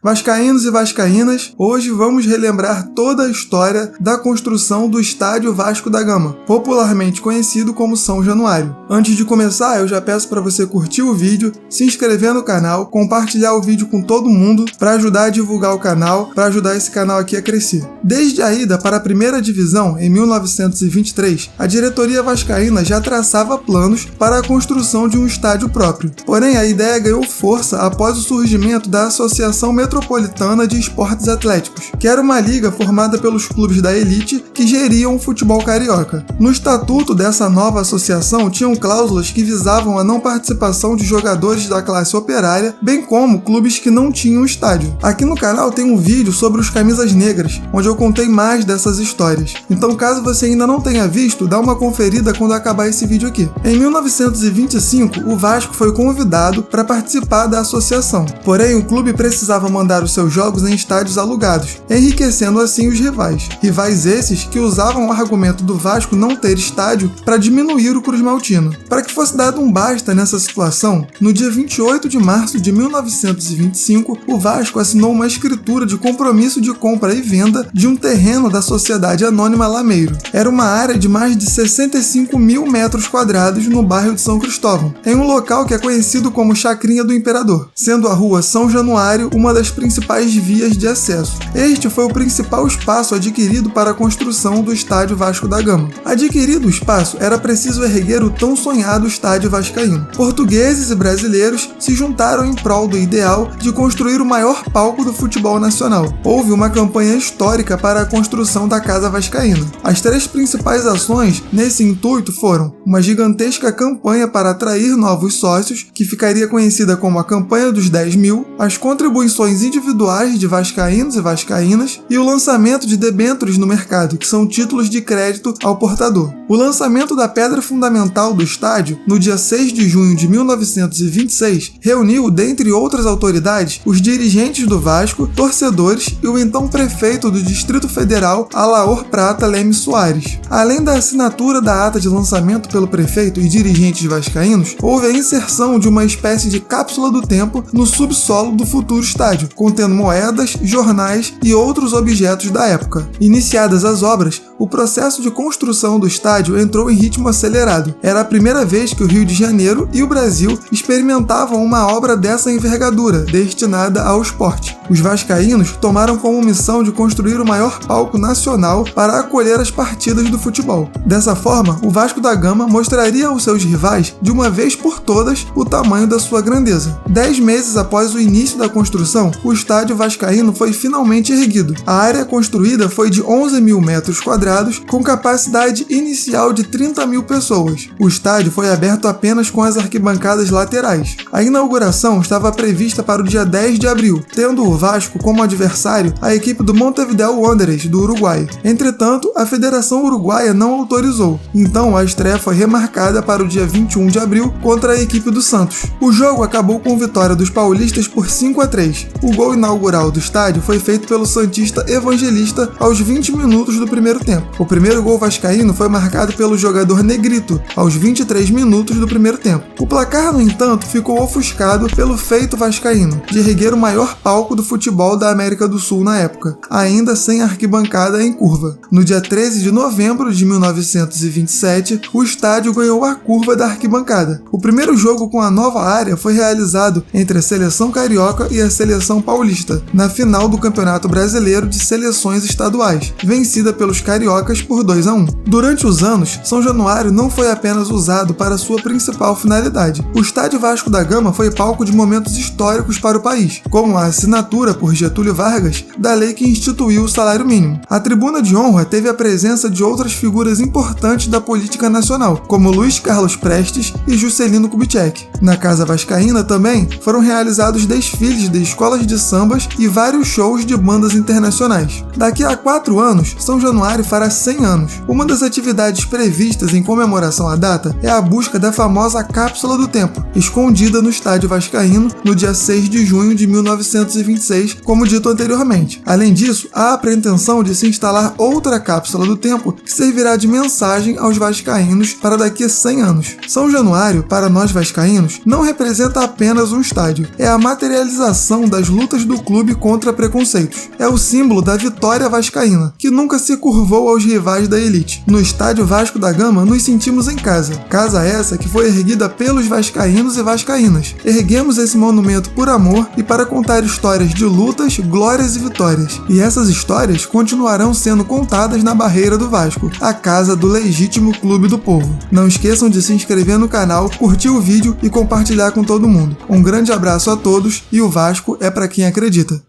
Vascaínos e vascaínas, hoje vamos relembrar toda a história da construção do Estádio Vasco da Gama, popularmente conhecido como São Januário. Antes de começar, eu já peço para você curtir o vídeo, se inscrever no canal, compartilhar o vídeo com todo mundo para ajudar a divulgar o canal, para ajudar esse canal aqui a crescer. Desde a ida para a primeira divisão, em 1923, a diretoria vascaína já traçava planos para a construção de um estádio próprio. Porém, a ideia ganhou força após o surgimento da Associação Metropolitana de Esportes Atléticos, que era uma liga formada pelos clubes da elite que geriam o futebol carioca. No estatuto dessa nova associação tinham cláusulas que visavam a não participação de jogadores da classe operária, bem como clubes que não tinham estádio. Aqui no canal tem um vídeo sobre os camisas negras, onde eu contei mais dessas histórias. Então, caso você ainda não tenha visto, dá uma conferida quando acabar esse vídeo aqui. Em 1925, o Vasco foi convidado para participar da associação. Porém, o clube precisava mandar os seus jogos em estádios alugados, enriquecendo assim os rivais. Rivais esses que usavam o argumento do Vasco não ter estádio para diminuir o Cruz-Maltino. Para que fosse dado um basta nessa situação, no dia 28 de março de 1925, o Vasco assinou uma escritura de compromisso de compra e venda de um terreno da Sociedade Anônima Lameiro. Era uma área de mais de 65 mil metros quadrados no bairro de São Cristóvão, em um local que é conhecido como Chacrinha do Imperador, sendo a rua São Januário uma das principais vias de acesso. Este foi o principal espaço adquirido para a construção do Estádio Vasco da Gama. Adquirido o espaço, era preciso erguer o tão sonhado Estádio Vascaíno. Portugueses e brasileiros se juntaram em prol do ideal de construir o maior palco do futebol nacional. Houve uma campanha histórica para a construção da Casa Vascaína. As três principais ações nesse intuito foram uma gigantesca campanha para atrair novos sócios, que ficaria conhecida como a Campanha dos 10 mil, as contribuições individuais de vascaínos e vascaínas e o lançamento de debêntures no mercado, que são títulos de crédito ao portador. O lançamento da pedra fundamental do estádio, no dia 6 de junho de 1926, reuniu, dentre outras autoridades, os dirigentes do Vasco, torcedores e o então prefeito do Distrito Federal, Alaor Prata Leme Soares. Além da assinatura da ata de lançamento pelo prefeito e dirigentes vascaínos, houve a inserção de uma espécie de cápsula do tempo no subsolo do futuro estádio, contendo moedas, jornais e outros objetos da época. Iniciadas as obras, o processo de construção do estádio entrou em ritmo acelerado. Era a primeira vez que o Rio de Janeiro e o Brasil experimentavam uma obra dessa envergadura, destinada ao esporte. Os vascaínos tomaram como missão de construir o maior palco nacional para acolher as partidas do futebol. Dessa forma, o Vasco da Gama mostraria aos seus rivais, de uma vez por todas, o tamanho da sua grandeza. 10 meses após o início da construção, o estádio vascaíno foi finalmente erguido. A área construída foi de 11 mil metros quadrados, com capacidade inicial de 30 mil pessoas. O estádio foi aberto apenas com as arquibancadas laterais. A inauguração estava prevista para o dia 10 de abril, tendo o Vasco como adversário a equipe do Montevideo Wanderers, do Uruguai. Entretanto, a Federação Uruguaia não autorizou, então a estreia foi remarcada para o dia 21 de abril contra a equipe do Santos. O jogo acabou com vitória dos paulistas por 5-3. O gol inaugural do estádio foi feito pelo santista Evangelista aos 20 minutos do primeiro tempo. O primeiro gol vascaíno foi marcado pelo jogador Negrito, aos 23 minutos do primeiro tempo. O placar, no entanto, ficou ofuscado pelo feito vascaíno, de erguer o maior palco do futebol da América do Sul na época, ainda sem arquibancada em curva. No dia 13 de novembro de 1927, o estádio ganhou a curva da arquibancada. O primeiro jogo com a nova área foi realizado entre a seleção carioca e a seleção paulista, na final do Campeonato Brasileiro de Seleções Estaduais, vencida pelos cariocas por 2-1. Durante os anos, São Januário não foi apenas usado para sua principal finalidade. O Estádio Vasco da Gama foi palco de momentos históricos para o país, como a assinatura por Getúlio Vargas da lei que instituiu o salário mínimo. A tribuna de honra teve a presença de outras figuras importantes da política nacional, como Luiz Carlos Prestes e Juscelino Kubitschek. Na Casa Vascaína também foram realizados desfiles de escolas de sambas e vários shows de bandas internacionais. Daqui a 4 anos, São Januário fará 100 anos. Uma das atividades previstas em comemoração à data é a busca da famosa Cápsula do Tempo, escondida no estádio vascaíno no dia 6 de junho de 1926, como dito anteriormente. Além disso, há a pretensão de se instalar outra Cápsula do Tempo que servirá de mensagem aos vascaínos para daqui a 100 anos. São Januário, para nós vascaínos, não representa apenas um estádio, é a materialização das lutas do clube contra preconceitos. É o símbolo da vitória vascaína, que nunca se curvou aos rivais da elite. No estádio Vasco da Gama, nos sentimos em casa. Casa essa que foi erguida pelos vascaínos e vascaínas. Erguemos esse monumento por amor e para contar histórias de lutas, glórias e vitórias. E essas histórias continuarão sendo contadas na Barreira do Vasco, a casa do legítimo clube do povo. Não esqueçam de se inscrever no canal, curtir o vídeo e compartilhar com todo mundo. Um grande abraço a todos e o Vasco é para quem acredita.